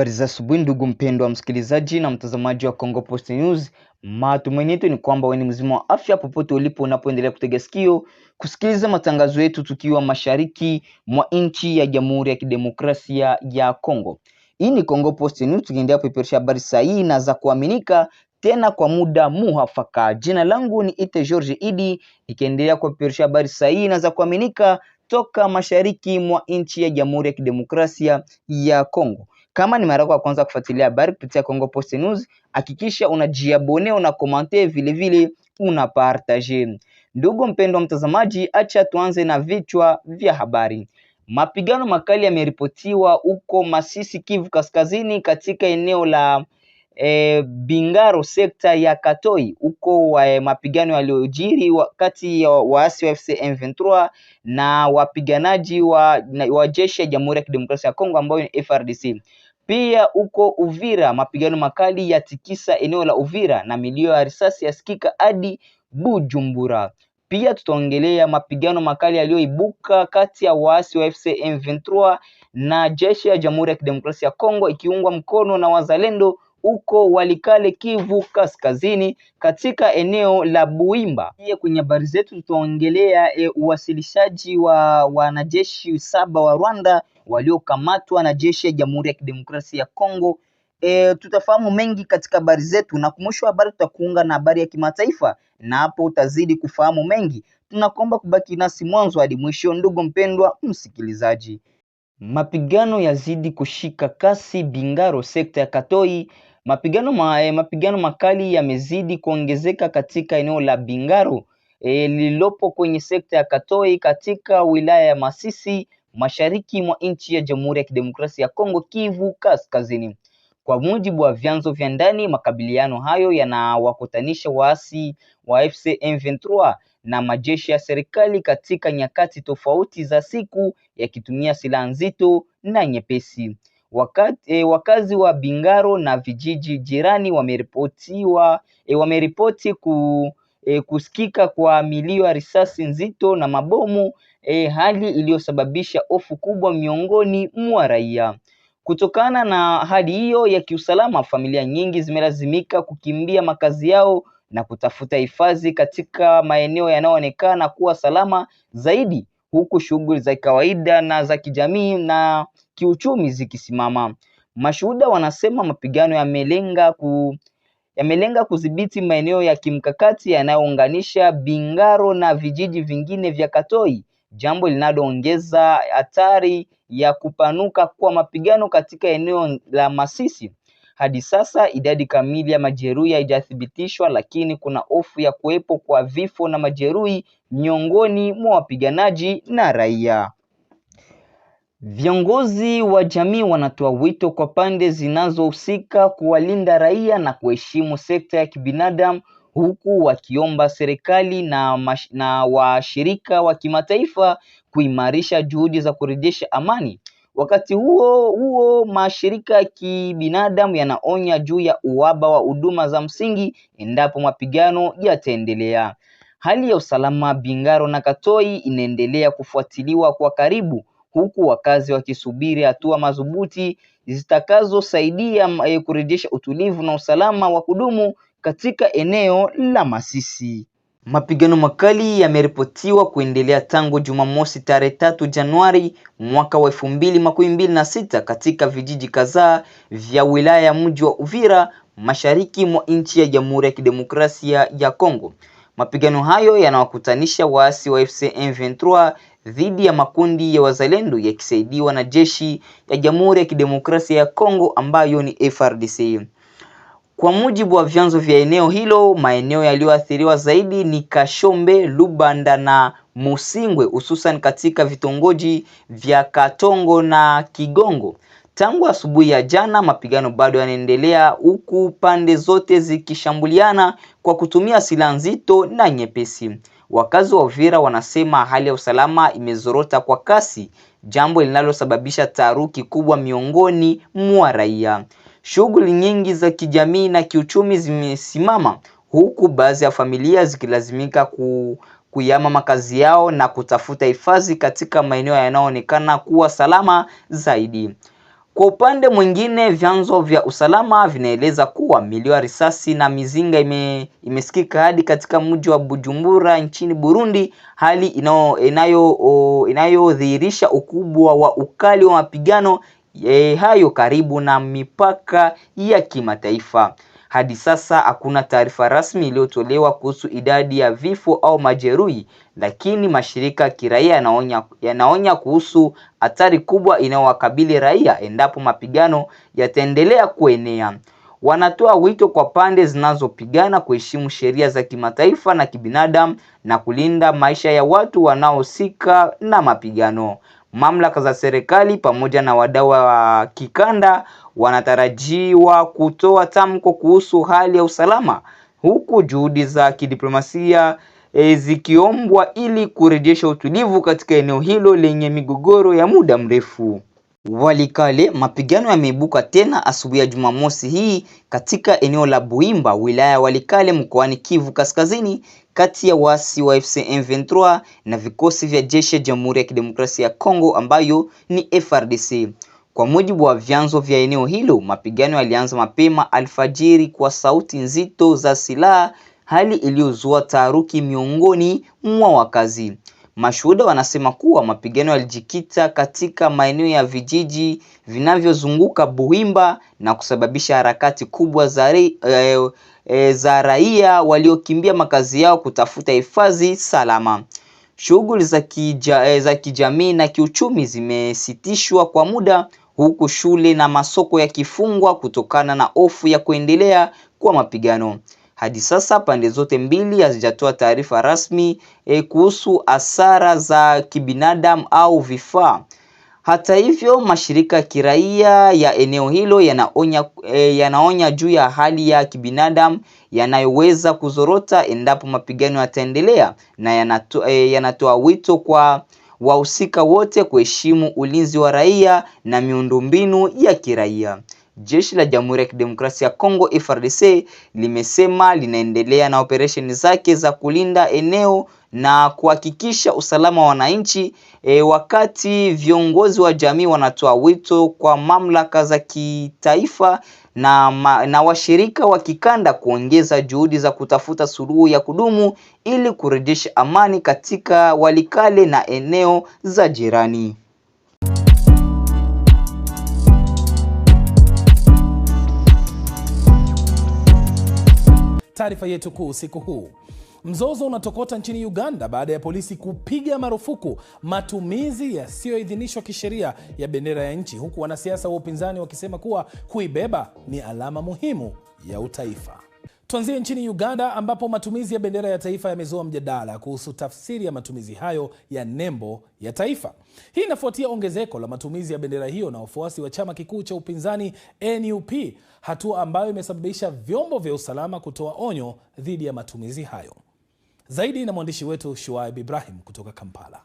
Habari za asubuhi ndugu mpendwa msikilizaji na mtazamaji wa Congo Post News. Matumaini yetu ni kwamba wewe ni mzima wa afya popote ulipo unapoendelea kutega sikio kusikiliza matangazo yetu tukiwa mashariki mwa nchi ya Jamhuri ya Kidemokrasia ya Kongo. Hii ni Congo Post News, tukiendelea kupeperusha habari sahihi na za kuaminika tena kwa muda muhafaka. Jina langu ni Ite George Idi, nikiendelea kupeperusha habari sahihi na za kuaminika toka mashariki mwa nchi ya Jamhuri ya Kidemokrasia ya Kongo. Kama ni mara yako ya kwanza kufuatilia habari kupitia Congo Post News, hakikisha unajiabone, una comment, vile vile una partage. Ndugu mpendwa mtazamaji, acha tuanze na vichwa vya habari. Mapigano makali yameripotiwa huko Masisi, Kivu Kaskazini, katika eneo la Bingaro sekta ya Katoi. Huko mapigano yaliyojiri kati ya waasi wa FC M23 na wapiganaji wa jeshi ya Jamhuri ya Kidemokrasia ya Kongo ambayo ni FARDC. Pia huko Uvira mapigano makali yatikisa eneo la Uvira na milio ya risasi yasikika hadi Bujumbura. Pia tutaongelea mapigano makali yaliyoibuka kati ya waasi wa FC M23 na jeshi ya Jamhuri ya Kidemokrasia ya Kongo ikiungwa mkono na wazalendo huko Walikale, Kivu Kaskazini, katika eneo la Buimba. Pia kwenye habari zetu tutaongelea uwasilishaji wa wanajeshi 7 wa Rwanda waliokamatwa na jeshi ya Jamhuri ya Kidemokrasia ya Kongo. Tutafahamu mengi katika habari zetu, na kumwisho habari tutakuunga na habari ya kimataifa, na hapo utazidi kufahamu mengi. Tunakuomba kubaki nasi mwanzo hadi mwisho ndugu mpendwa msikilizaji. Mapigano yazidi kushika kasi Bingaro sekta ya Katoi. Mapigano makali yamezidi kuongezeka katika eneo la Bingaro lililopo kwenye sekta ya Katoi katika wilaya ya Masisi, mashariki mwa nchi ya Jamhuri ya Kidemokrasia ya Kongo, Kivu Kaskazini. Kwa mujibu wa vyanzo vya ndani, makabiliano hayo yanawakutanisha waasi wa FC M23 na majeshi ya serikali katika nyakati tofauti za siku, yakitumia silaha nzito na nyepesi. Wakazi wa Bingaro na vijiji jirani wameripoti kusikika kwa milio ya risasi nzito na mabomu, hali iliyosababisha hofu kubwa miongoni mwa raia. Kutokana na hali hiyo ya kiusalama, familia nyingi zimelazimika kukimbia makazi yao na kutafuta hifadhi katika maeneo yanayoonekana kuwa salama zaidi, huku shughuli za kawaida na za kijamii na kiuchumi zikisimama. Mashuhuda wanasema mapigano yamelenga kudhibiti maeneo ya kimkakati yanayounganisha Bingaro na vijiji vingine vya Katoi, jambo linaloongeza hatari ya kupanuka kwa mapigano katika eneo la Masisi. Hadi sasa idadi kamili ya majeruhi haijathibitishwa, lakini kuna hofu ya kuwepo kwa vifo na majeruhi miongoni mwa wapiganaji na raia. Viongozi wa jamii wanatoa wito kwa pande zinazohusika kuwalinda raia na kuheshimu sekta ya kibinadamu, huku wakiomba serikali na washirika wa kimataifa kuimarisha juhudi za kurejesha amani. Wakati huo mashirika ya kibinadamu yanaonya juu ya uhaba wa huduma za msingi endapo mapigano yataendelea. Hali ya usalama Bingaro na Katoi inaendelea kufuatiliwa kwa karibu, huku wakazi wakisubiri hatua madhubuti zitakazosaidia kurejesha utulivu na usalama wa kudumu katika eneo la Masisi. Mapigano makali yameripotiwa kuendelea tangu Jumamosi tarehe 3 Januari mwaka wa 2026 katika vijiji kadhaa vya wilaya ya mji wa Uvira, mashariki mwa nchi ya Jamhuri ya Kidemokrasia ya Kongo. Mapigano hayo yanawakutanisha waasi wa FC M23 dhidi ya makundi ya wazalendo yakisaidiwa na jeshi ya Jamhuri ya Kidemokrasia ya Kongo ambayo ni FARDC. Kwa mujibu wa vyanzo vya eneo hilo, maeneo yaliyoathiriwa zaidi ni Kashombe, Lubanda na Musingwe, hususan katika vitongoji vya Katongo na Kigongo. Tangu asubuhi ya jana mapigano bado yanaendelea, huku pande zote zikishambuliana kwa kutumia silaha nzito na nyepesi. Wakazi wa Uvira wanasema hali ya usalama imezorota kwa kasi, jambo linalosababisha taharuki kubwa miongoni mwa raia. Shughuli nyingi za kijamii na kiuchumi zimesimama, huku baadhi ya familia zikilazimika kuyama makazi yao na kutafuta hifadhi katika maeneo yanayoonekana kuwa salama zaidi. Kwa upande mwingine, vyanzo vya usalama vinaeleza kuwa milio ya risasi na mizinga imesikika hadi katika mji wa Bujumbura nchini Burundi, hali inayodhihirisha ukubwa wa ukali wa mapigano hayo karibu na mipaka ya kimataifa. Hadi sasa hakuna taarifa rasmi iliyotolewa kuhusu idadi ya vifo au majeruhi, lakini mashirika ya kiraia yanaonya kuhusu hatari kubwa inayowakabili raia endapo mapigano yataendelea kuenea. Wanatoa wito kwa pande zinazopigana kuheshimu sheria za kimataifa na kibinadamu na kulinda maisha ya watu wanaohusika na mapigano. Mamlaka za serikali pamoja na wadau wa kikanda wanatarajiwa kutoa tamko kuhusu hali ya usalama, huku juhudi za kidiplomasia zikiombwa ili kurejesha utulivu katika eneo hilo lenye migogoro ya muda mrefu. Walikale, mapigano yameibuka tena asubuhi ya Jumamosi hii katika eneo la Buimba, wilaya ya Walikale mkoani Kivu Kaskazini, kati ya waasi wa FC M23 na vikosi vya jeshi ya Jamhuri ya Kidemokrasia ya Kongo ambayo ni FARDC. Kwa mujibu wa vyanzo vya eneo hilo, mapigano yalianza mapema alfajiri kwa sauti nzito za silaha, hali iliyozua taharuki miongoni mwa wakazi. Mashuhuda wanasema kuwa mapigano yalijikita katika maeneo ya vijiji vinavyozunguka Buimba na kusababisha harakati kubwa za raia waliokimbia makazi yao kutafuta hifadhi salama. Shughuli za kijamii na kiuchumi zimesitishwa kwa muda, huku shule na masoko yakifungwa kutokana na hofu ya kuendelea kwa mapigano. Hadi sasa pande zote mbili hazijatoa taarifa rasmi kuhusu hasara za kibinadamu au vifaa. Hata hivyo, mashirika ya kiraia ya eneo hilo yanaonya juu ya hali ya kibinadamu yanayoweza kuzorota endapo mapigano yataendelea, na yanatoa wito kwa wahusika wote kuheshimu ulinzi wa raia na miundombinu ya kiraia. Jeshi la Jamhuri ya Kidemokrasia ya Kongo FARDC limesema linaendelea na operesheni zake za kulinda eneo na kuhakikisha usalama wa wananchi, wakati viongozi wa jamii wanatoa wito kwa mamlaka za kitaifa na washirika wa kikanda kuongeza juhudi za kutafuta suluhu ya kudumu ili kurejesha amani katika Walikale na eneo za jirani. Taarifa yetu kuu usiku huu. Mzozo unatokota nchini Uganda baada ya polisi kupiga marufuku matumizi yasiyoidhinishwa kisheria ya bendera ya nchi, huku wanasiasa wa upinzani wakisema kuwa kuibeba ni alama muhimu ya utaifa. Tuanzie nchini Uganda ambapo matumizi ya bendera ya taifa yamezua mjadala kuhusu tafsiri ya matumizi hayo ya nembo ya taifa. Hii inafuatia ongezeko la matumizi ya bendera hiyo na wafuasi wa chama kikuu cha upinzani NUP, hatua ambayo imesababisha vyombo vya usalama kutoa onyo dhidi ya matumizi hayo. Zaidi na mwandishi wetu Shuaib Ibrahim kutoka Kampala.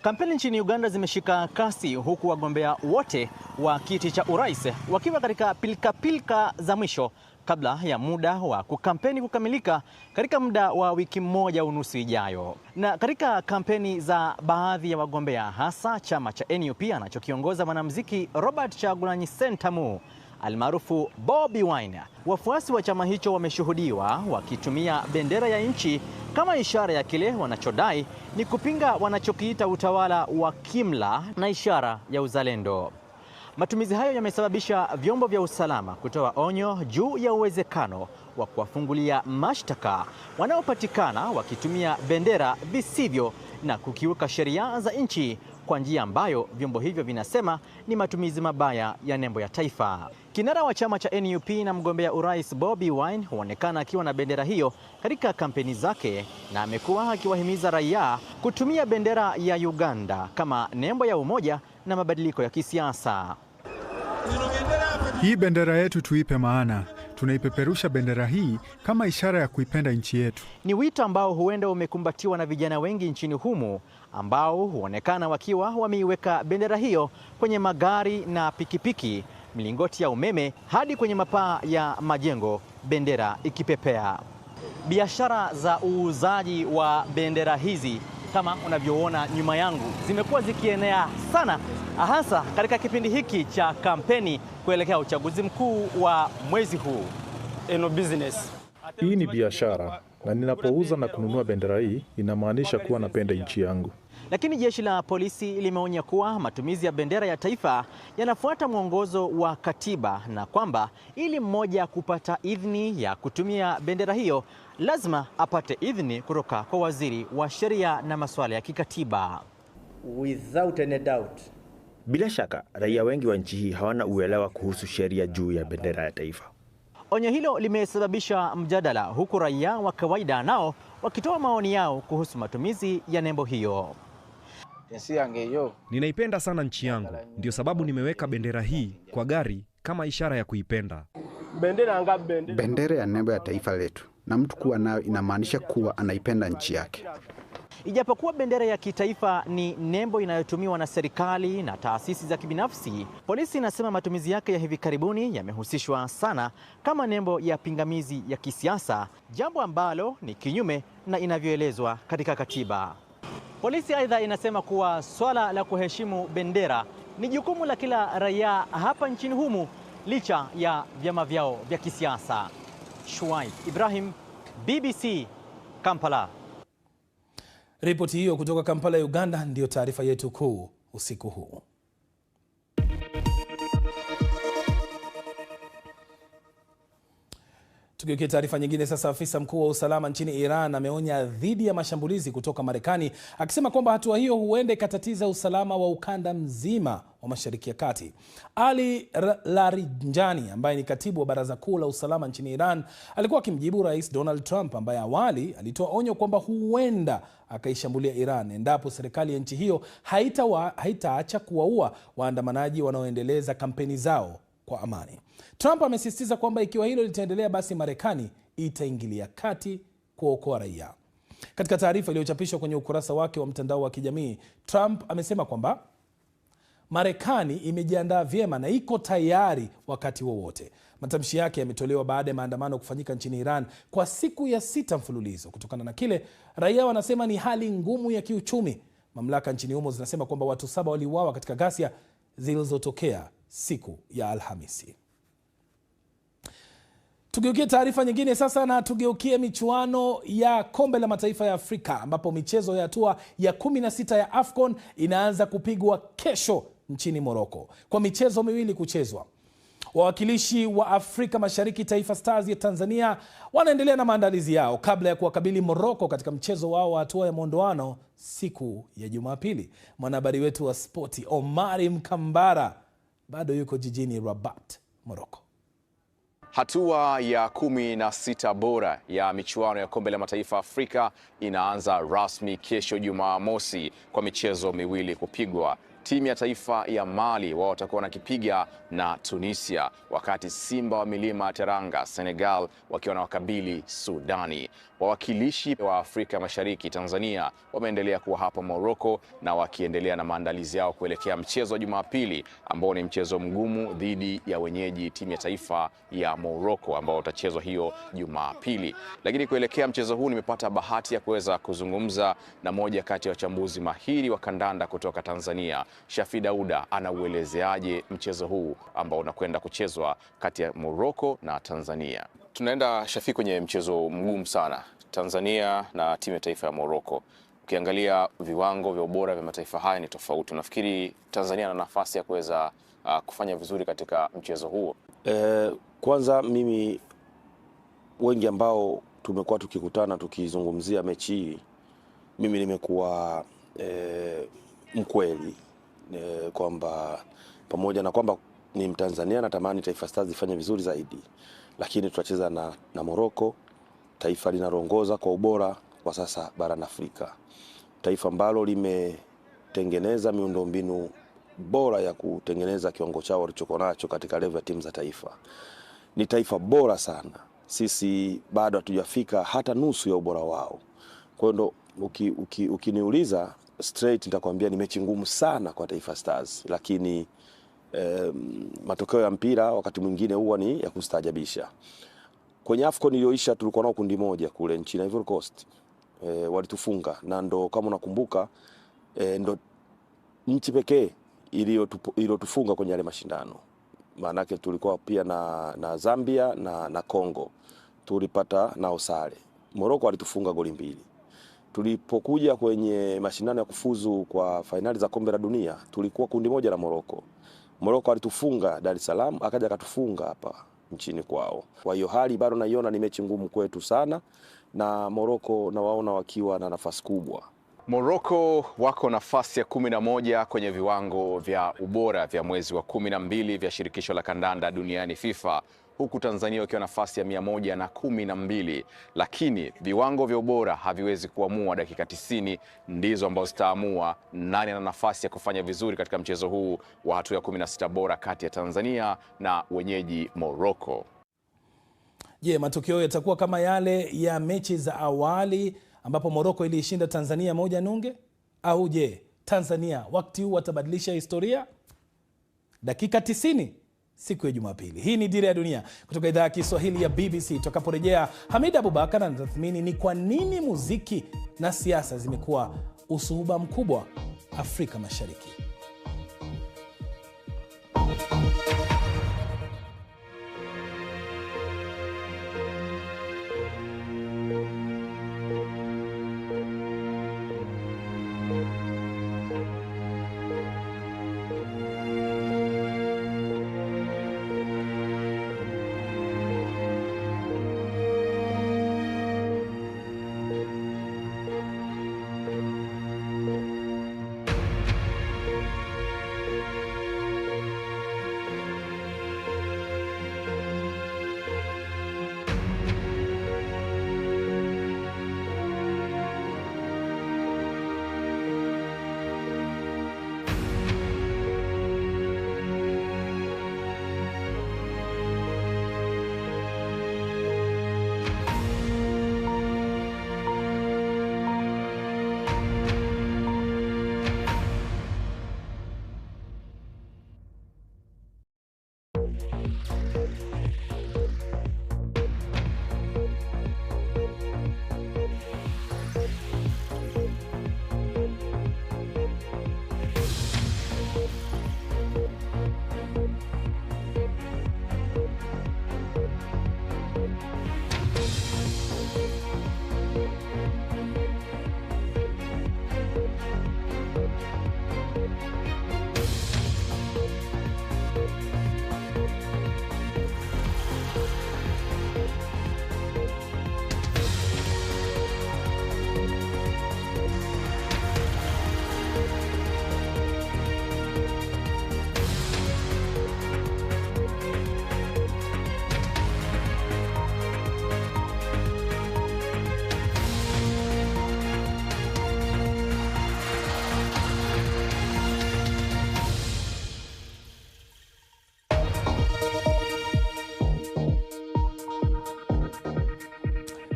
Kampeni nchini Uganda zimeshika kasi, huku wagombea wote wa kiti cha urais wakiwa katika pilika za mwisho kabla ya muda wa kukampeni kukamilika katika muda wa wiki moja unusu ijayo. Na katika kampeni za baadhi ya wagombea, hasa chama cha NUP anachokiongoza mwanamuziki Robert Kyagulanyi Ssentamu almaarufu Bobi Wine, wafuasi wa chama hicho wameshuhudiwa wakitumia bendera ya nchi kama ishara ya kile wanachodai ni kupinga wanachokiita utawala wa kimla na ishara ya uzalendo. Matumizi hayo yamesababisha vyombo vya usalama kutoa onyo juu ya uwezekano wa kuwafungulia mashtaka wanaopatikana wakitumia bendera visivyo na kukiuka sheria za nchi kwa njia ambayo vyombo hivyo vinasema ni matumizi mabaya ya nembo ya taifa. Kinara wa chama cha NUP na mgombea urais Bobi Wine huonekana akiwa na bendera hiyo katika kampeni zake, na amekuwa akiwahimiza raia kutumia bendera ya Uganda kama nembo ya umoja na mabadiliko ya kisiasa. Hii bendera yetu tuipe maana. Tunaipeperusha bendera hii kama ishara ya kuipenda nchi yetu. Ni wito ambao huenda umekumbatiwa na vijana wengi nchini humu ambao huonekana wakiwa wameiweka bendera hiyo kwenye magari na pikipiki, milingoti ya umeme hadi kwenye mapaa ya majengo, bendera ikipepea. Biashara za uuzaji wa bendera hizi kama unavyoona nyuma yangu zimekuwa zikienea sana, hasa katika kipindi hiki cha kampeni kuelekea uchaguzi mkuu wa mwezi huu. Hii ni biashara, na ninapouza na kununua bendera hii inamaanisha kuwa napenda nchi yangu. Lakini jeshi la polisi limeonya kuwa matumizi ya bendera ya taifa yanafuata mwongozo wa katiba, na kwamba ili mmoja kupata idhini ya kutumia bendera hiyo lazima apate idhini kutoka kwa waziri wa sheria na masuala ya kikatiba. Without any doubt. Bila shaka raia wengi wa nchi hii hawana uelewa kuhusu sheria juu ya bendera ya taifa. Onyo hilo limesababisha mjadala, huku raia wa kawaida nao wakitoa maoni yao kuhusu matumizi ya nembo hiyo. Ninaipenda sana nchi yangu, ndio sababu nimeweka bendera hii kwa gari kama ishara ya kuipenda. Bendera ya nembo ya taifa letu, na mtu kuwa nayo inamaanisha kuwa anaipenda nchi yake. Ijapokuwa bendera ya kitaifa ni nembo inayotumiwa na serikali na taasisi za kibinafsi, polisi inasema matumizi yake ya hivi karibuni yamehusishwa sana kama nembo ya pingamizi ya kisiasa, jambo ambalo ni kinyume na inavyoelezwa katika katiba. Polisi aidha inasema kuwa swala la kuheshimu bendera ni jukumu la kila raia hapa nchini humu, licha ya vyama vyao vya kisiasa. Shuaib Ibrahim, BBC, Kampala. Ripoti hiyo kutoka Kampala, Uganda, ndiyo taarifa yetu kuu usiku huu. Tugeukie taarifa nyingine sasa. Afisa mkuu wa usalama nchini Iran ameonya dhidi ya mashambulizi kutoka Marekani, akisema kwamba hatua hiyo huenda ikatatiza usalama wa ukanda mzima wa Mashariki ya Kati. Ali Larijani, ambaye ni katibu wa Baraza Kuu la Usalama nchini Iran, alikuwa akimjibu Rais Donald Trump ambaye awali alitoa onyo kwamba huenda akaishambulia Iran endapo serikali ya nchi hiyo haitaacha kuwaua waandamanaji wanaoendeleza kampeni zao kwa amani. Trump amesisitiza kwamba ikiwa hilo litaendelea, basi Marekani itaingilia kati kuokoa raia. Katika taarifa iliyochapishwa kwenye ukurasa wake wa mtandao wa kijamii, Trump amesema kwamba Marekani imejiandaa vyema na iko tayari wakati wowote. Matamshi yake yametolewa baada ya maandamano kufanyika nchini Iran kwa siku ya 6 mfululizo kutokana na kile raia wanasema ni hali ngumu ya kiuchumi. Mamlaka nchini humo zinasema kwamba watu 7 waliuawa katika ghasia zilizotokea siku ya Alhamisi. Tugeukie taarifa nyingine sasa, na tugeukie michuano ya Kombe la Mataifa ya Afrika, ambapo michezo ya hatua ya 16 ya AFCON inaanza kupigwa kesho nchini Morocco. Kwa michezo miwili kuchezwa, wawakilishi wa Afrika Mashariki Taifa Stars ya Tanzania wanaendelea na maandalizi yao kabla ya kuwakabili Morocco katika mchezo wao wa hatua ya mwondoano siku ya Jumapili. Mwanahabari wetu wa spoti Omari Mkambara bado yuko jijini Rabat, Morocco. Hatua ya 16 bora ya michuano ya Kombe la Mataifa Afrika inaanza rasmi kesho Jumamosi kwa michezo miwili kupigwa. Timu ya taifa ya Mali wao watakuwa wanakipiga na Tunisia, wakati Simba wa Milima Teranga Senegal wakiwa na wakabili Sudani. Wawakilishi wa Afrika Mashariki Tanzania wameendelea kuwa hapa Morocco na wakiendelea na maandalizi yao kuelekea mchezo wa Jumapili ambao ni mchezo mgumu dhidi ya wenyeji timu ya taifa ya Morocco ambao utachezwa hiyo Jumapili. Lakini kuelekea mchezo huu nimepata bahati ya kuweza kuzungumza na moja kati ya wachambuzi mahiri wa kandanda kutoka Tanzania. Shafi Dauda anauelezeaje mchezo huu ambao unakwenda kuchezwa kati ya Morocco na Tanzania? Tunaenda Shafi kwenye mchezo mgumu sana, Tanzania na timu ya taifa ya Morocco. Ukiangalia viwango vya ubora vya mataifa haya ni tofauti. Nafikiri Tanzania ana nafasi ya kuweza kufanya vizuri katika mchezo huo. Kwanza mimi, wengi ambao tumekuwa tukikutana tukizungumzia mechi hii, mimi nimekuwa mkweli kwamba pamoja na kwamba ni Mtanzania natamani Taifa Stars ifanye vizuri zaidi, lakini tutacheza na Morocco, taifa linaloongoza kwa ubora kwa sasa barani Afrika, taifa ambalo limetengeneza miundombinu bora ya kutengeneza kiwango chao walichokuwa nacho katika level ya timu za taifa. Ni taifa bora sana, sisi bado hatujafika hata nusu ya ubora wao. Kwa hiyo ukiniuliza straight nitakwambia ni mechi ngumu sana kwa Taifa Stars, lakini matokeo ya mpira wakati mwingine huwa ni ya kustaajabisha. Kwenye AFCON iliyoisha tulikuwa nao kundi moja kule nchini Ivory Coast. walitufunga, na ndo kama unakumbuka ndo nchi pekee iliyotufunga kwenye yale mashindano. Maanake tulikuwa pia na Zambia na Kongo tulipata nao sare. Morocco walitufunga goli 2. Tulipokuja kwenye mashindano ya kufuzu kwa fainali za kombe la dunia tulikuwa kundi moja na Morocco. Morocco alitufunga Dar es Salaam, akaja akatufunga hapa nchini kwao. Kwa hiyo hali bado naiona ni mechi ngumu kwetu sana, na Morocco na waona wakiwa na nafasi kubwa. Morocco wako nafasi ya 11 kwenye viwango vya ubora vya mwezi wa 12 vya shirikisho la kandanda duniani FIFA, huku Tanzania wakiwa nafasi ya 112, lakini viwango vya ubora haviwezi kuamua. Dakika 90 ndizo ambazo zitaamua nani ana nafasi ya kufanya vizuri katika mchezo huu wa hatua ya 16 bora kati ya Tanzania na wenyeji Morocco. Je, matokeo yatakuwa kama yale ya mechi za awali ambapo Morocco iliishinda Tanzania 1-0, au je, Tanzania wakati huu watabadilisha historia? Dakika 90 siku ya Jumapili. Hii ni Dira ya Dunia kutoka idhaa ya Kiswahili ya BBC. Tutakaporejea, Hamida Abubakar anatathmini ni kwa nini muziki na siasa zimekuwa usuhuba mkubwa Afrika Mashariki.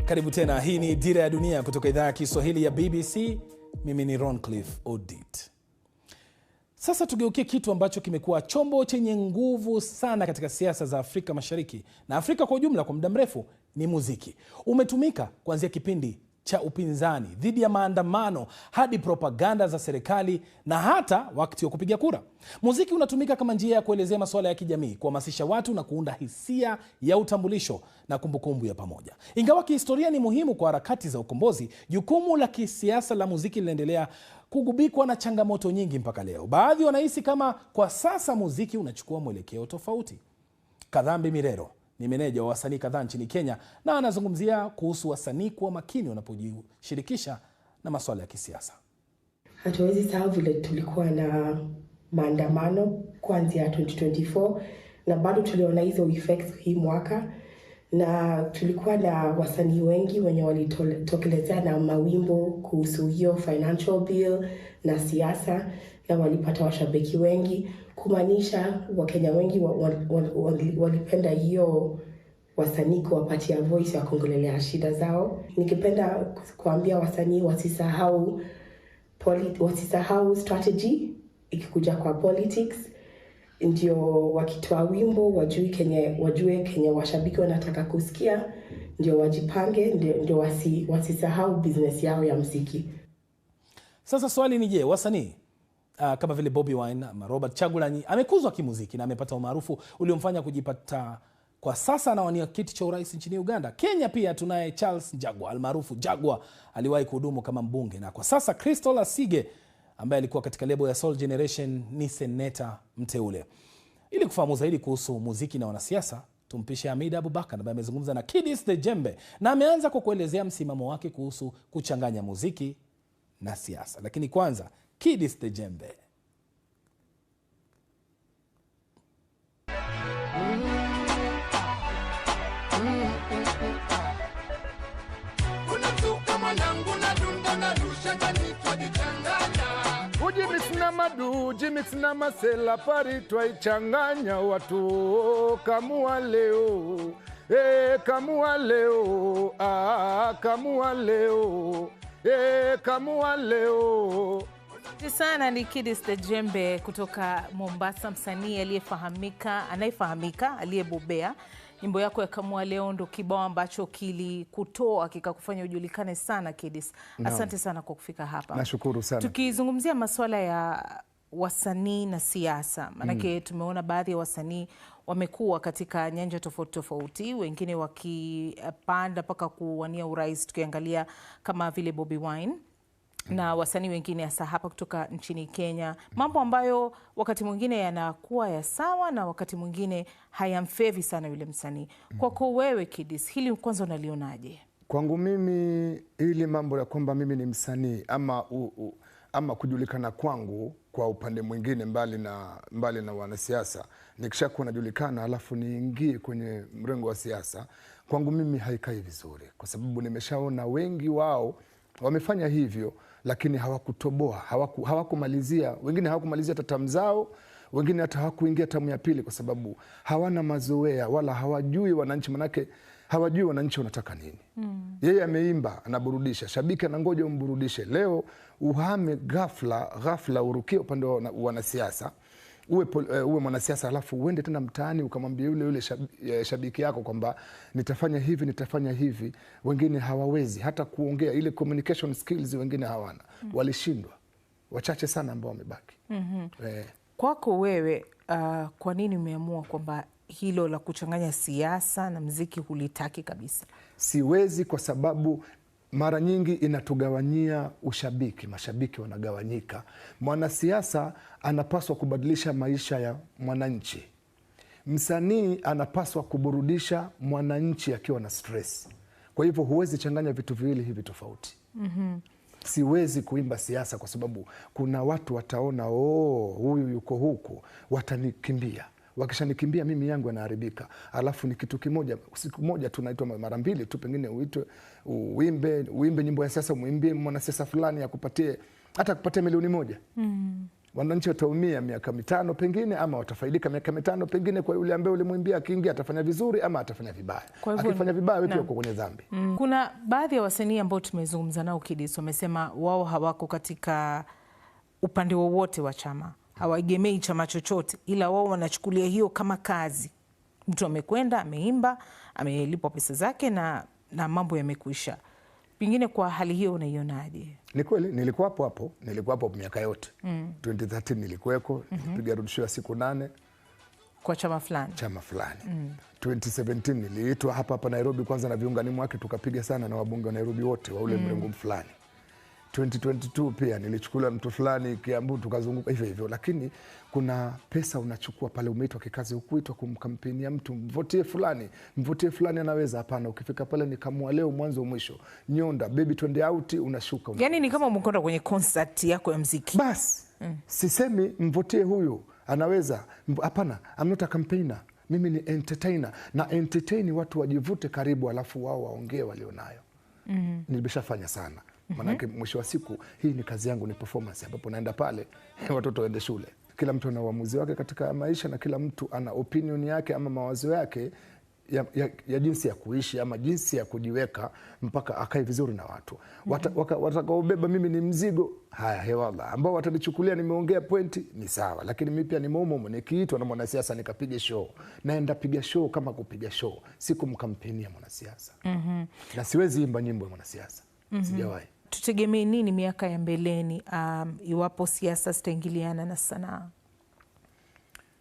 Karibu tena, hii ni Dira ya Dunia kutoka idhaa ya Kiswahili ya BBC. Mimi ni Roncliffe Odit. Sasa tugeukie kitu ambacho kimekuwa chombo chenye nguvu sana katika siasa za Afrika Mashariki na Afrika kwa ujumla kwa muda mrefu, ni muziki. Umetumika kuanzia kipindi cha upinzani dhidi ya maandamano hadi propaganda za serikali na hata wakati wa kupiga kura. Muziki unatumika kama njia ya kuelezea masuala ya kijamii, kuhamasisha watu na kuunda hisia ya utambulisho na kumbukumbu ya pamoja. Ingawa kihistoria ni muhimu kwa harakati za ukombozi, jukumu la kisiasa la muziki linaendelea kugubikwa na changamoto nyingi mpaka leo. Baadhi wanahisi kama kwa sasa muziki unachukua mwelekeo tofauti. Kadhambi Mirero ni meneja wa wasanii kadhaa nchini Kenya na anazungumzia kuhusu wasanii kuwa makini wanapojishirikisha na masuala ya kisiasa. Hatuwezi sahau vile tulikuwa na maandamano kuanzia 2024 na bado tuliona hizo effects hii mwaka, na tulikuwa na wasanii wengi wenye walitokelezea na mawimbo kuhusu hiyo financial bill na siasa, na walipata washabiki wengi, kumaanisha Wakenya wengi walipenda hiyo wasanii kuwapatia voice ya kuongelea shida zao. Nikipenda kuambia wasanii wasisahau strategy ikikuja kwa politics. ndio wakitoa wimbo wajue kenye washabiki wanataka kusikia, ndio wajipange, ndio wasisahau business yao ya muziki. Sasa swali ni je, wasanii kama vile Bobi Wine ama Robert Chagulanyi amekuzwa kimuziki na amepata umaarufu uliomfanya kujipata kwa sasa anawania kiti cha urais nchini Uganda. Kenya pia tunaye Charles Njagua almaarufu Jagua, aliwahi kuhudumu kama mbunge, na kwa sasa Crystal Asige ambaye alikuwa katika lebo ya Soul Generation ni seneta mteule. Ili kufahamu zaidi kuhusu muziki na wanasiasa, tumpishe Hamida Abubakar ambaye amezungumza na Kidis the Jembe na ameanza kwa kuelezea msimamo wake kuhusu kuchanganya muziki na siasa. Lakini kwanza Kidis the Jembe. Jimix na masela pari twaichanganya watu kamua leo, kamua leo, kamua leo, kamua leo. Sana ni Kidis the Jembe kutoka Mombasa, msanii anayefahamika, aliyebobea. Nyimbo yako ya Kamua Leo ndo kibao ambacho kilikutoa kikakufanya ujulikane sana Kidis. Asante sana kwa kufika hapa. Nashukuru sana. Tukizungumzia masuala ya wasanii na siasa, manake tumeona baadhi ya wasanii wamekuwa katika nyanja tofauti tofauti, wengine wakipanda mpaka kuwania urais, tukiangalia kama vile Bobi Wine na wasanii wengine hasa hapa kutoka nchini Kenya, mambo ambayo wakati mwingine yanakuwa ya sawa na wakati mwingine hayamfevi sana yule msanii. Kwako wewe Kidis, hili kwanza unalionaje? Kwangu mimi hili mambo ya kwamba mimi ni msanii ama kujulikana kwangu kwa upande mwingine mbali na wanasiasa, nikishakuwa najulikana alafu niingie kwenye mrengo wa siasa, kwangu mimi haikai vizuri, kwa sababu nimeshaona wengi wao wamefanya hivyo lakini hawakutoboa, hawakumalizia, wengine hawakumalizia tamu zao, wengine hata hawakuingia tamu ya pili, kwa sababu hawana mazoea wala hawajui wananchi, manake hawajui wananchi wanataka nini. Yeye ameimba, anaburudisha, shabiki anangoja umburudishe. Leo uhame ghafla urukie upande wa wanasiasa, uwe mwanasiasa alafu uende tena mtaani ukamwambia yule shabiki yako kwamba nitafanya hivi. Wengine hawawezi hata kuongea, ile communication skills wengine hawana. Walishindwa, wachache sana ambao wamebaki. Kwako wewe, kwa nini umeamua kwamba hilo la kuchanganya siasa na muziki hulitaki kabisa? Siwezi, kwa sababu mara nyingi inatugawanyia ushabiki, mashabiki wanagawanyika. Mwanasiasa anapaswa kubadilisha maisha ya mwananchi. Msanii anapaswa kuburudisha mwananchi akiwa na stress. Kwa hivyo huwezi changanya vitu viwili hivi tofauti. Siwezi kuimba siasa kwa sababu kuna watu wataona huyu yuko huku, watanikimbia. Wakishanikimbia mimi yangu yanaharibika. Alafu ni kitu kimoja, siku moja tunaitwa mara mbili tu, pengine uitwe uimbe nyimbo ya siasa, muimbie mwanasiasa fulani akupatie milioni 1. Wananchi wataumia miaka 5 pengine, ama watafaidika miaka 5 pengine kwa yule ambaye ulimwimbia, akiingia atafanya vizuri ama atafanya vibaya. Akifanya vibaya wewe uko kwenye dhambi. Kuna baadhi ya wasanii ambao tumezungumza nao Kidis, wamesema wao hawako katika upande wowote wa chama, hawaegemei chama chochote, ila wao wanachukulia hiyo kama kazi. Mtu amekwenda, ameimba, amelipwa pesa zake na mambo yamekuisha. Pengine kwa hali hiyo unaionaje? Ni kweli, nilikuwa hapo miaka yote. 2013 nilikuweko, nilipiga roadshow ya siku 8 kwa chama fulani. 2017 niliitwa hapa Nairobi kwanza na viungani mwake, tukapiga sana na wabunge wa Nairobi wote wa ule mrengo fulani. 2022 pia nilichukuliwa mtu fulani Kiambu, tukazunguka hivyo. Lakini kuna pesa unachukua pale, umeitwa kikazi, hukuitwa kumkampenia mtu, mvotie fulani anaweza. Hapana, ukifika pale ni Kamua Leo mwanzo mwisho, Nyonda, Baby Twende Out, unashuka. Yani ni kama umekwenda kwenye concert yako ya muziki. Bas, sisemi mvotie huyu anaweza. Hapana, I'm not a campaigner. Mimi ni entertainer, na entertain watu wajivute karibu, alafu wao waongee walionayo. Nimeshafanya sana. Manake mwisho wa siku hii ni kazi yangu, ni performance, ambapo naenda pale watoto waende shule. Kila mtu ana uamuzi wake katika maisha na kila mtu ana opinion yake ama mawazo yake ya jinsi ya kuishi ama jinsi ya kujiweka mpaka akae vizuri na watu. Watakaobeba mimi ni mzigo, haya hewala. Ambao watanichukulia nimeongea pointi ni sawa, lakini mimi pia ni mumo nikiitwa na mwanasiasa nikapige show. Naenda piga show kama kupiga show, si kumkampenia mwanasiasa. Na siwezi imba nyimbo ya mwanasiasa. Sijawahi. Tutegemee nini miaka ya mbeleni iwapo siasa zitaingiliana na sanaa?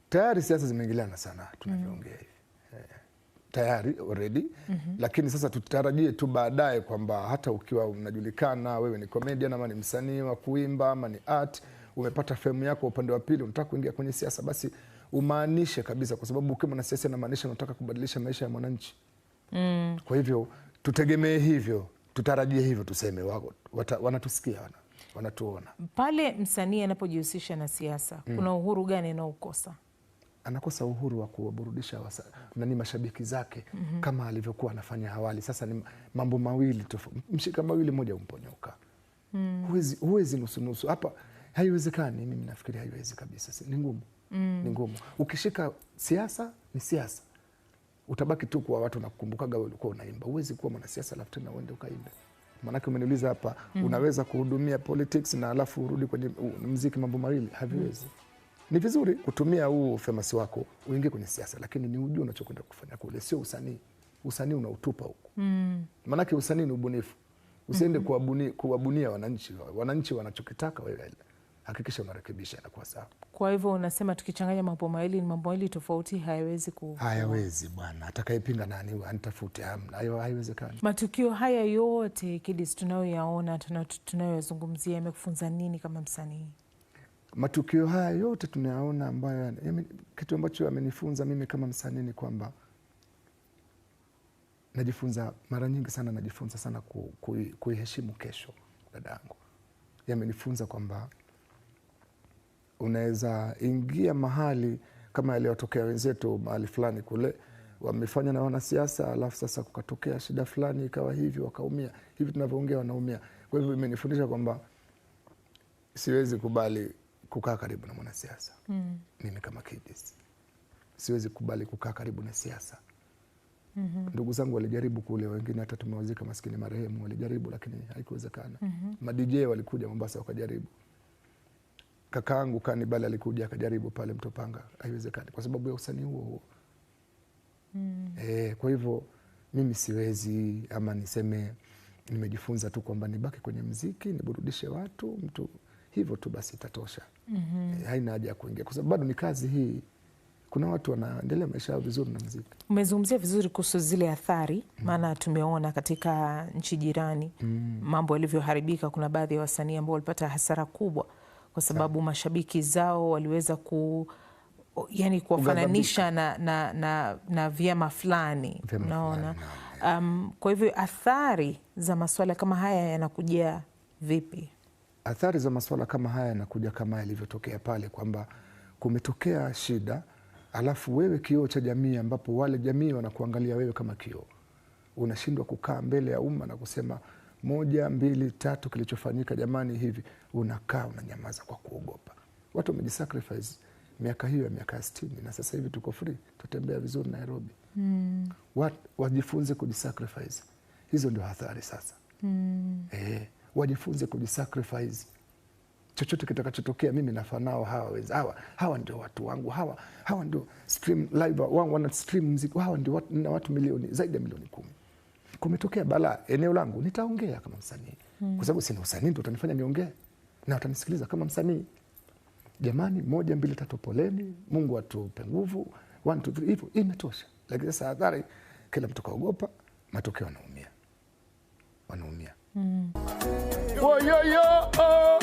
Tayari siasa zimeingiliana na sanaa tunavyoongea hivi. Tayari already. Lakini sasa tutarajie tu baadaye kwamba hata ukiwa unajulikana wewe ni comedian ama ni msanii wa kuimba ama ni art, umepata fame yako upande wa pili, unataka kuingia kwenye siasa, basi umaanishe kabisa, kwa sababu ukiwa na siasa inamaanisha unataka kubadilisha maisha ya mwananchi. Kwa hivyo tutegemee hivyo, tutarajie hivyo, tuseme wanatusikia, wanatuona. Pale msanii anapojihusisha na siasa, kuna uhuru gani anaokosa? Anakosa uhuru wa kuwaburudisha mashabiki zake kama alivyokuwa anafanya awali. Sasa ni mambo mawili tofauti. Mshika mawili moja umponyoka. Huwezi nusu hapa, haiwezekani. Mimi nafikiri haiwezi kabisa. Ni ngumu. Ni ngumu. Ukishika siasa ni siasa, utabaki tu kwa watu na kukumbukaga wewe ulikuwa unaimba. Huwezi kuwa mwanasiasa alafu tena uende ukaimbe. Maana umeniuliza hapa, unaweza kuhudumia politics na alafu urudi kwenye muziki, mambo mawili haviwezi. Ni vizuri kutumia huu famous wako uingie kwenye siasa, lakini ni ujue unachokwenda kufanya kule, sio usanii. Usanii unautupa huko. Maana usanii ni ubunifu. Usiende kuwabunia wananchi. Wananchi wanachokitaka wewe hakikisha unarekebisha, inakuwa sawa. Kwa hivyo unasema tukichanganya mambo mawili, ni mambo mawili tofauti, hayawezi hayawezi bwana. Atakayepinga nani anitafute, hamna. Haiwezekani. Matukio haya yote Kidis tunayoyaona, tunayoyazungumzia, yamekufunza nini kama msanii? Matukio haya yote tunayaona ambayo kitu ambacho amenifunza mimi kama msanii ni kwamba najifunza mara nyingi sana, najifunza sana kuiheshimu kesho. Dadangu yamenifunza kwamba unaweza ingia mahali kama yaliyotokea wenzetu mahali fulani kule, wamefanya na wanasiasa, alafu sasa kukatokea shida fulani ikawa hivi, wakaumia. Hivi tunavyoongea wanaumia. Kwa hivyo imenifundisha kwamba siwezi kubali kukaa karibu na mwanasiasa. Mimi kama Kidis siwezi kubali kukaa karibu na siasa. Ndugu zangu walijaribu kule, wengine hata tumewazika maskini marehemu, walijaribu lakini haikuwezekana. Ma-DJ walikuja Mombasa wakajaribu. Kakaangu Kanibali alikuja akajaribu pale Mtopanga, haiwezekani kwa sababu ya usanii huo. Kwa hivyo mimi siwezi, ama niseme nimejifunza tu kwamba nibaki kwenye muziki, niburudishe watu, mtu hivyo tu basi itatosha. Haina haja ya kuingia kwa sababu bado ni kazi hii. Kuna watu wanaendelea maisha yao vizuri na muziki. Umezungumzia vizuri kuhusu zile athari, maana tumeona katika nchi jirani mambo yalivyoharibika. Kuna baadhi ya wasanii ambao walipata hasara kubwa kwa sababu mashabiki zao waliweza kuwafananisha na vyama fulani, unaona. Kwa hivyo athari za masuala kama haya yanakuja vipi? Athari za masuala kama haya yanakuja kama yalivyotokea pale, kwamba kumetokea shida, alafu wewe kioo cha jamii, ambapo wale jamii wanakuangalia wewe kama kioo. Unashindwa kukaa mbele ya umma na kusema 1, 2, 3 kilichofanyika jamani hivi. Unakaa unanyamaza kwa kuogopa. Watu wamejisacrifice miaka hiyo ya miaka 60 na sasa hivi tuko free, tutembea vizuri Nairobi. Wajifunze kujisacrifice. Hizo ndio athari sasa. Wajifunze kujisacrifice. Chochote kitakachotokea mimi nafanao hawa ndio watu wangu, hawa ndio stream live wana stream muziki, hawa ndio watu milioni, zaidi ya milioni 10. Kumetokea balaa eneo langu, nitaongea kama msanii. Kwa sababu sina usanii ndio utanifanya niongee na watanisikiliza kama msanii. Jamani, 1, 2, 3 poleni, Mungu atupe nguvu, 1, 2, 3 hivyo imetosha. Lakini sasa athari, kila mtu kaogopa, matokeo wanaumia. Woyoyo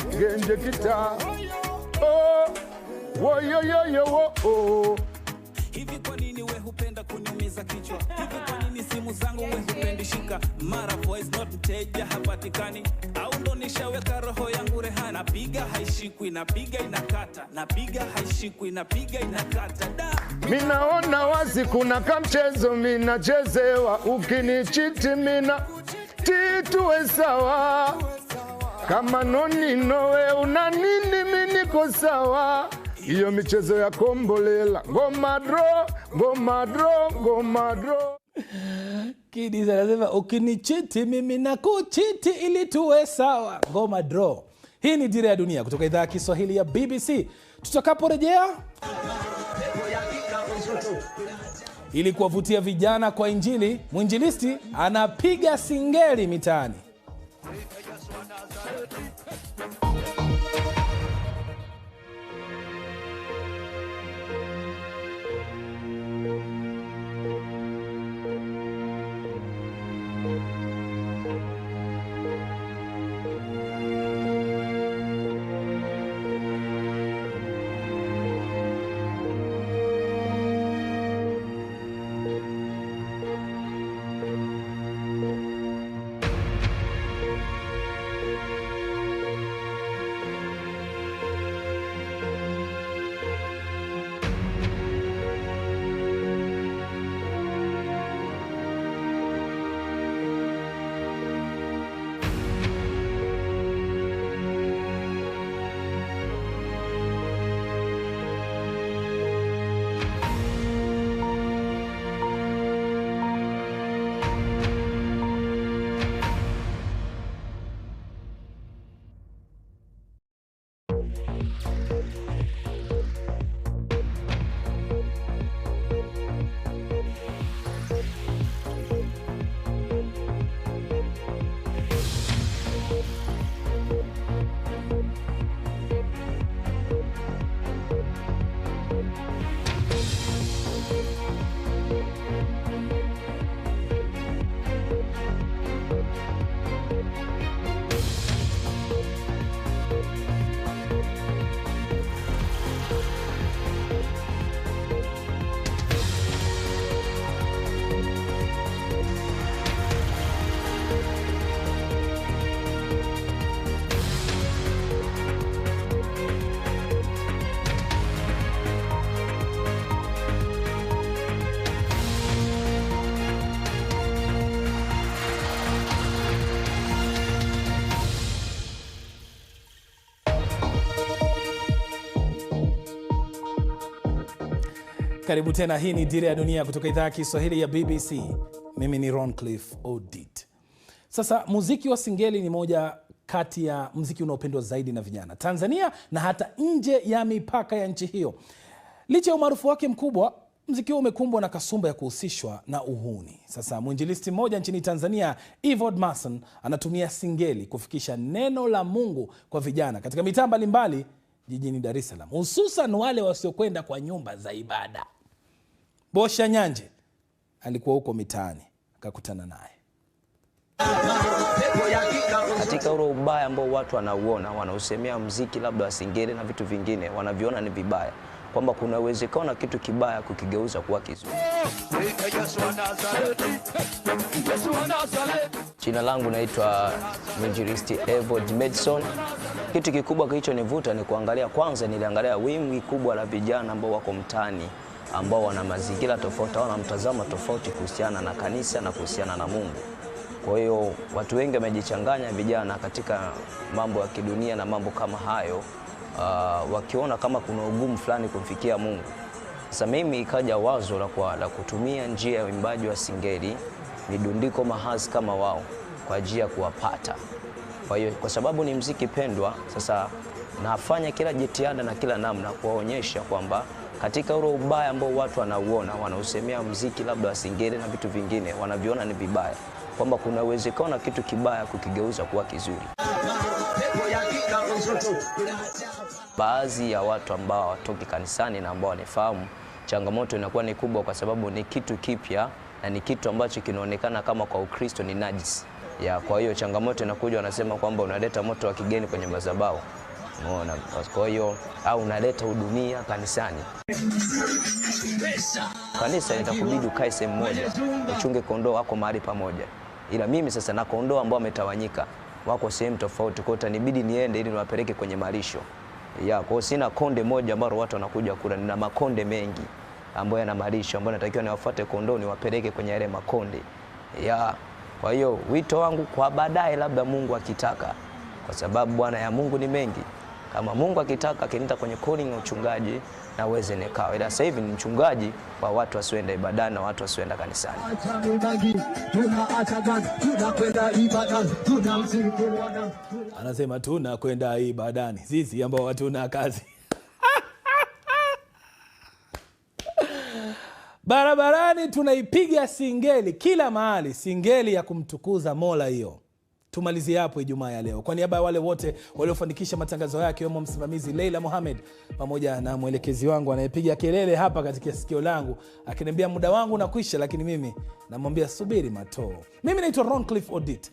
genje kita woyoyo hivi. Kwa nini wewe hupenda kuniumiza kichwa? Hivi kwa nini simu zangu wewe hupendi shika? Mara voice note mteja hapatikani, au ndo nishaweka roho yangu rehani? Napiga haishikwi, napiga inakata, napiga haishikwi, napiga inakata. Minaona wazi kuna kamchezo minachezewa, ukinichiti mina tituwe sawa. Kama noni nowe una nini mimi niko sawa. Iyo michezo ya kombolela, ngoma dro, ngoma dro, ngoma dro. Kidis anasema ukinichiti mimi nakuchiti ili tuwe sawa. Ngoma draw. Hii ni Dira ya Dunia kutoka idhaa ya Kiswahili ya BBC. Tutakaporejea, ili kuwavutia vijana kwa Injili, mwinjilisti anapiga singeli mitaani. Karibu tena, hii ni Dira ya Dunia kutoka idhaa ya Kiswahili ya BBC. Mimi ni Roncliffe Odit. Sasa muziki wa singeli ni moja kati ya muziki unaopendwa zaidi na vijana Tanzania na hata nje ya mipaka ya nchi hiyo. Licha ya umaarufu wake mkubwa, muziki huo umekumbwa na kasumba ya kuhusishwa na uhuni. Sasa mwinjilisti mmoja nchini Tanzania, Evod Mason, anatumia singeli kufikisha neno la Mungu kwa vijana katika mitaa mbalimbali jijini Dar es Salaam, hususan wale wasiokwenda kwa nyumba za ibada. Bosha Nyanje alikuwa huko mitaani akakutana naye. Katika ule ubaya ambao watu wanauona, wanausemea muziki labda wa singeli na vitu vingine, wanaviona ni vibaya, kwamba kuna uwezekano na kitu kibaya kukigeuza kuwa kizuri. Jina langu naitwa mwinjilisti Evod Mason. Kitu kikubwa kilichonivuta ni kuangalia, kwanza niliangalia wingi kubwa la vijana ambao wako mtaani, ambao wana mazingira tofauti, wana mtazamo tofauti kuhusiana na kanisa na kuhusiana na Mungu. Kwa hiyo watu wengi wamejichanganya vijana katika mambo ya kidunia na mambo kama hayo, wakiona kama kuna ugumu fulani kumfikia Mungu. Sasa mimi ikaja wazo la kutumia njia ya uimbaji wa singeli, midundiko mahasi kama wao, kwa ajili ya kuwapata. Kwa hiyo kwa sababu ni muziki pendwa, sasa nafanya kila jitihada na kila namna kuwaonyesha kwamba katika ule ubaya ambao watu wanauona, wanausemea muziki labda wa singeli na vitu vingine, wanaviona ni vibaya, kwamba kuna uwezekano na kitu kibaya kukigeuza kuwa kizuri. Baadhi ya watu ambao hawatoki kanisani na ambao wanafahamu, changamoto inakuwa ni kubwa kwa sababu ni kitu kipya na ni kitu ambacho kinaonekana kama kwa Ukristo ni najisi. Kwa hiyo changamoto inakuja, wanasema kwamba unaleta moto wa kigeni kwenye madhabahu. Unaona? Kwa hiyo au unaleta udunia kanisani. Kanisa itakubidi ukae sehemu moja, uchunge kondoo wako mahali pamoja. Ila mimi sasa na kondoo ambao wametawanyika, wako sehemu tofauti, kwa hiyo itanibidi niende ili niwapeleke kwenye malisho. Kwa hiyo sina konde moja ambao watu wanakuja kula, nina makonde mengi ambayo yana malisho, ambayo natakiwa niwafuate kondoo niwapeleke kwenye yale makonde. Kwa hiyo wito wangu kwa baadaye, labda Mungu akitaka, kwa sababu Bwana ya Mungu ni mengi, Kama Mungu akitaka akinita kwenye calling ya uchungaji na uweze nikawa. Ila sasa hivi ni mchungaji wa watu wasioenda ibadani na watu wasioenda kanisani. Anasema tunakwenda ibadani. Sisi ambao hatuna kazi. Barabarani tunaipiga singeli kila mahali, singeli ya kumtukuza Mola hiyo. Tumalizie hapo Ijumaa ya leo. Kwa niaba ya wale wote waliofanikisha matangazo haya, akiwemo msimamizi Leila Mohamed pamoja na mwelekezi wangu anayepiga kelele hapa katika sikio langu akiniambia muda wangu unakwisha, lakini mimi namwambia subiri matoo. Mimi naitwa Roncliffe Odit.